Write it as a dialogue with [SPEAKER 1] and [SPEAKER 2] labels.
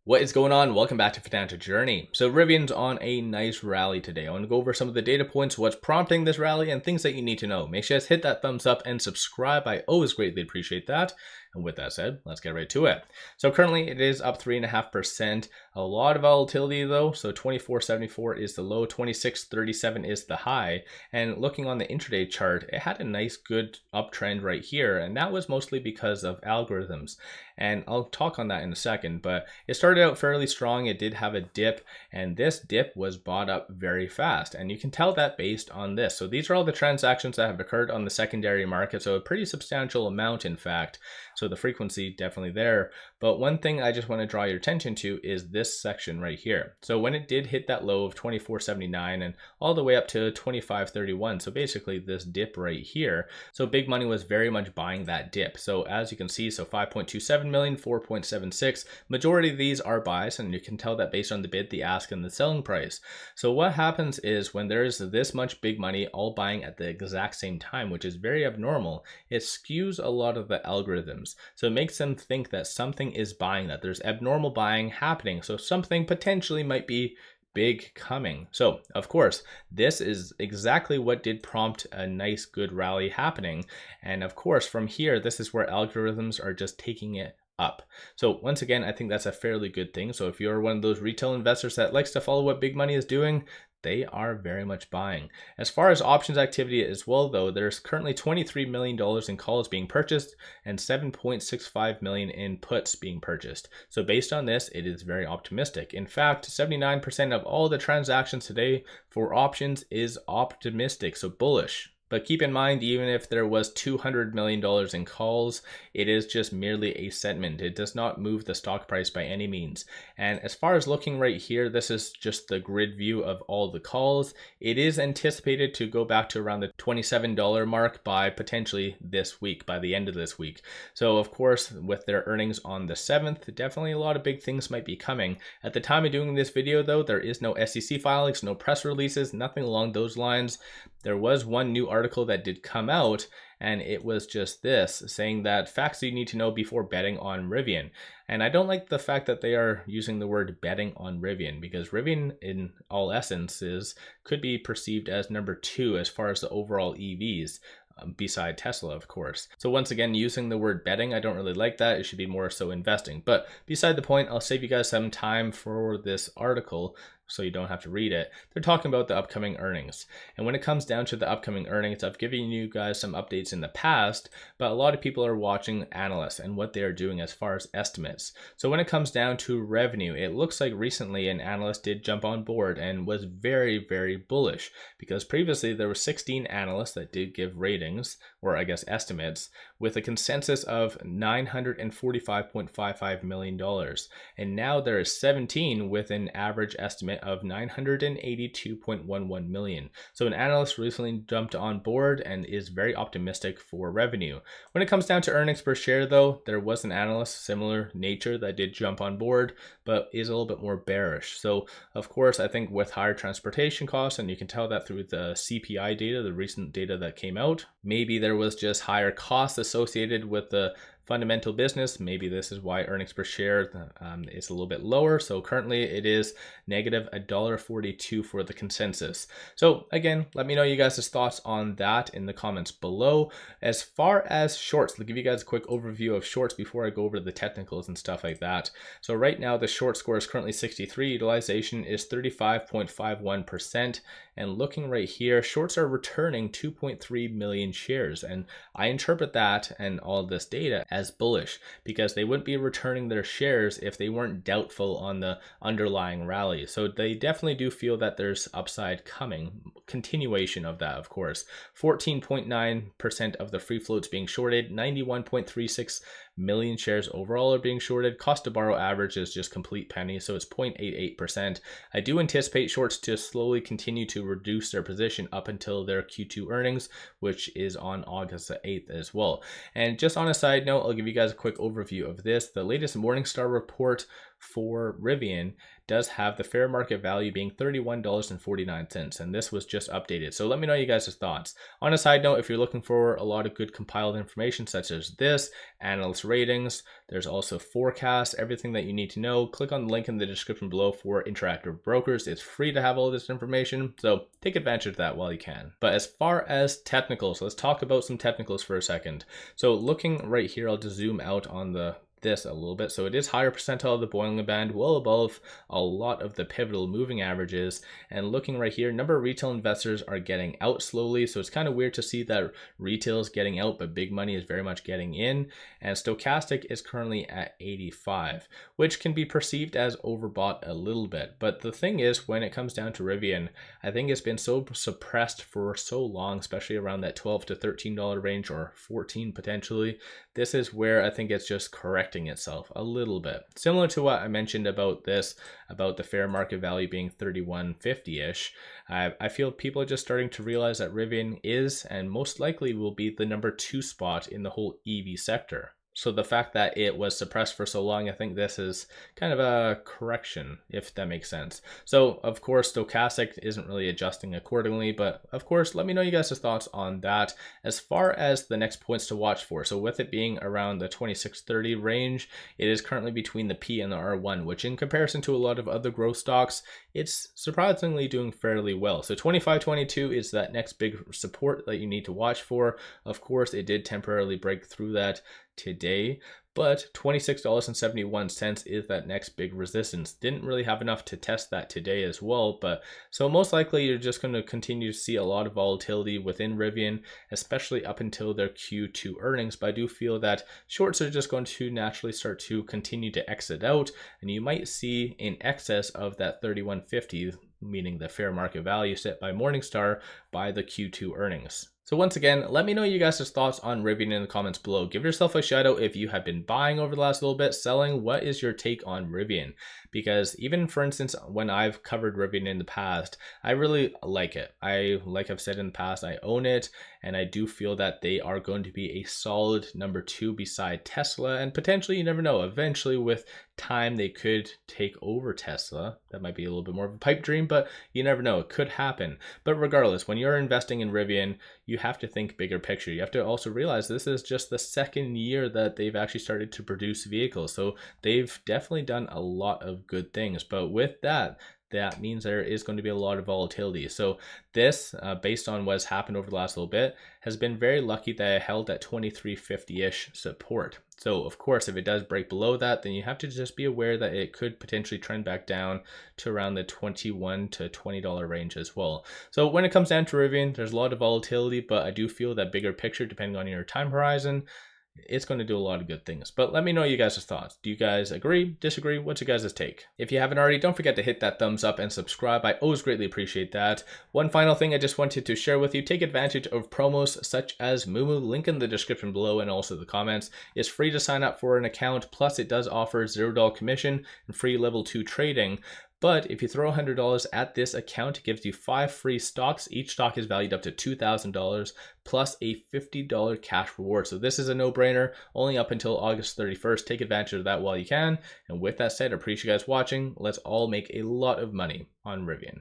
[SPEAKER 1] What is going on? Welcome back to Financial Journey. So Rivian's on a nice rally today. I want to go over some of the data points, what's prompting this rally, and things that you need to know. Make sure you guys hit that thumbs up and subscribe. I always greatly appreciate that. And with that said, let's get right to it. So currently it is up 3.5%. A lot of volatility though. So 24.74 is the low, 26.37 is the high. And looking on the intraday chart, it had a nice good uptrend right here. And that was mostly because of algorithms. And I'll talk on that in a second, but it started out fairly strong. It did have a dip, and this dip was bought up very fast. And you can tell that based on this. So these are all the transactions that have occurred on the secondary market. So a pretty substantial amount, in fact. So the frequency definitely there. But one thing I just want to draw your attention to is this section right here. So when it did hit that low of 24.79 and all the way up to 25.31, so basically this dip right here. So big money was very much buying that dip. So as you can see, so 5.27 million, 4.76, majority of these are buys, and you can tell that based on the bid, the ask, and the selling price. So what happens is when there's this much big money all buying at the exact same time, which is very abnormal, it skews a lot of the algorithms. So it makes them think that something is buying, that there's abnormal buying happening. So something potentially might be big coming. So of course, this is exactly what did prompt a nice good rally happening. And of course, from here, this is where algorithms are just taking it up. So once again, I think that's a fairly good thing. So if you're one of those retail investors that likes to follow what big money is doing, they are very much buying. As far as options activity as well, though, there's currently $23 million in calls being purchased and $7.65 million in puts being purchased. So based on this, it is very optimistic. In fact, 79% of all the transactions today for options is optimistic, so bullish. But keep in mind, even if there was $200 million in calls, it is just merely a sentiment. It does not move the stock price by any means. And as far as looking right here, this is just the grid view of all the calls. It is anticipated to go back to around the $27 mark by potentially this week, by the end of this week. So of course, with their earnings on the 7th, definitely a lot of big things might be coming. At the time of doing this video though, there is no SEC filings, no press releases, nothing along those lines. There was one new article that did come out, and it was just this, saying that facts you need to know before betting on Rivian. And I don't like the fact that they are using the word betting on Rivian, because Rivian in all essences could be perceived as number 2 as far as the overall EVs. Beside Tesla, of course. So once again, using the word betting, I don't really like that. It should be more so investing. But beside the point, I'll save you guys some time for this article so you don't have to read it. They're talking about the upcoming earnings. And when it comes down to the upcoming earnings, I've given you guys some updates in the past, but a lot of people are watching Analyst and what they are doing as far as estimates. So when it comes down to revenue, it looks like recently an analyst did jump on board and was very, very bullish, because previously there were 16 analysts that did give ratings, or I guess estimates, with a consensus of $945.55 million. And now there is 17 with an average estimate of $982.11 million. So an analyst recently jumped on board and is very optimistic for revenue. When it comes down to earnings per share though, there was an analyst similar nature that did jump on board, but is a little bit more bearish. So of course, I think with higher transportation costs, and you can tell that through the CPI data, the recent data that came out, maybe there was just higher costs associated with the fundamental business. Maybe this is why earnings per share is a little bit lower. So currently it is negative $1.42 for the consensus. So again, let me know you guys' thoughts on that in the comments below. As far as shorts, I'll give you guys a quick overview of shorts before I go over the technicals and stuff like that. So right now the short score is currently 63, utilization is 35.51%. And looking right here, shorts are returning 2.3 million shares. And I interpret that and all of this data as bullish, because they wouldn't be returning their shares if they weren't doubtful on the underlying rally. So they definitely do feel that there's upside coming, continuation of that, of course. 14.9% of the free float's being shorted, 91.36 million shares overall are being shorted. Cost to borrow average is just complete penny, so it's 0.88%. I do anticipate shorts to slowly continue to reduce their position up until their Q2 earnings, which is on August the 8th as well. And just on a side note, I'll give you guys a quick overview of this. The latest Morningstar report for Rivian does have the fair market value being $31.49, and this was just updated. So let me know you guys' thoughts. On a side note, if you're looking for a lot of good compiled information such as this, analyst ratings, there's also forecasts, everything that you need to know, click on the link in the description below for Interactive Brokers. It's free to have all this information, so take advantage of that while you can. But as far as technicals, let's talk about some technicals for a second. So looking right here, I'll just zoom out on this a little bit. So it is higher percentile of the Bollinger Band, well above a lot of the pivotal moving averages. And looking right here, number of retail investors are getting out slowly. So it's kind of weird to see that retail is getting out, but big money is very much getting in. And stochastic is currently at 85, which can be perceived as overbought a little bit. But the thing is, when it comes down to Rivian, I think it's been so suppressed for so long, especially around that $12 to $13 range, or 14 potentially. This is where I think it's just correcting itself a little bit. Similar to what I mentioned about this, about the fair market value being 31.50-ish. I feel people are just starting to realize that Rivian is, and most likely will be, the number 2 spot in the whole EV sector. So the fact that it was suppressed for so long, I think this is kind of a correction, if that makes sense. So of course, stochastic isn't really adjusting accordingly, but of course, let me know you guys' thoughts on that. As far as the next points to watch for, so with it being around the 2630 range, it is currently between the P and the R1, which in comparison to a lot of other growth stocks, it's surprisingly doing fairly well. So 2522 is that next big support that you need to watch for. Of course, it did temporarily break through that today, but $26.71 is that next big resistance. Didn't really have enough to test that today as well, but so most likely you're just going to continue to see a lot of volatility within Rivian, especially up until their Q2 earnings. But I do feel that shorts are just going to naturally start to continue to exit out, and you might see in excess of that 31.50, meaning the fair market value set by Morningstar, by the Q2 earnings. So once again, let me know you guys' thoughts on Rivian in the comments below. Give yourself a shout out if you have been buying over the last little bit, selling. What is your take on Rivian? Because even, for instance, when I've covered Rivian in the past, I really like it. Like I've said in the past, I own it, and I do feel that they are going to be a solid number 2 beside Tesla, and potentially, you never know, eventually with time they could take over Tesla. That might be a little bit more of a pipe dream, but you never know, it could happen. But regardless, when you're investing in Rivian, you have to think bigger picture. You have to also realize this is just the second year that they've actually started to produce vehicles. So they've definitely done a lot of good things. But with that means there is going to be a lot of volatility. So this, based on what's happened over the last little bit, has been very lucky that I held that 2350-ish support. So of course, if it does break below that, then you have to just be aware that it could potentially trend back down to around the $21 to $20 range as well. So when it comes down to Rivian, there's a lot of volatility, but I do feel that bigger picture, depending on your time horizon, it's going to do a lot of good things. But let me know you guys' thoughts. Do you guys agree, disagree? What's your guys' take? If you haven't already, don't forget to hit that thumbs up and subscribe. I always greatly appreciate that. One final thing I just wanted to share with you, take advantage of promos such as Moomoo, link in the description below and also the comments. It's free to sign up for an account, plus it does offer $0 commission and free level 2 trading. But if you throw $100 at this account, it gives you 5 free stocks. Each stock is valued up to $2,000 plus a $50 cash reward. So this is a no-brainer, only up until August 31st. Take advantage of that while you can. And with that said, I appreciate you guys watching. Let's all make a lot of money on Rivian.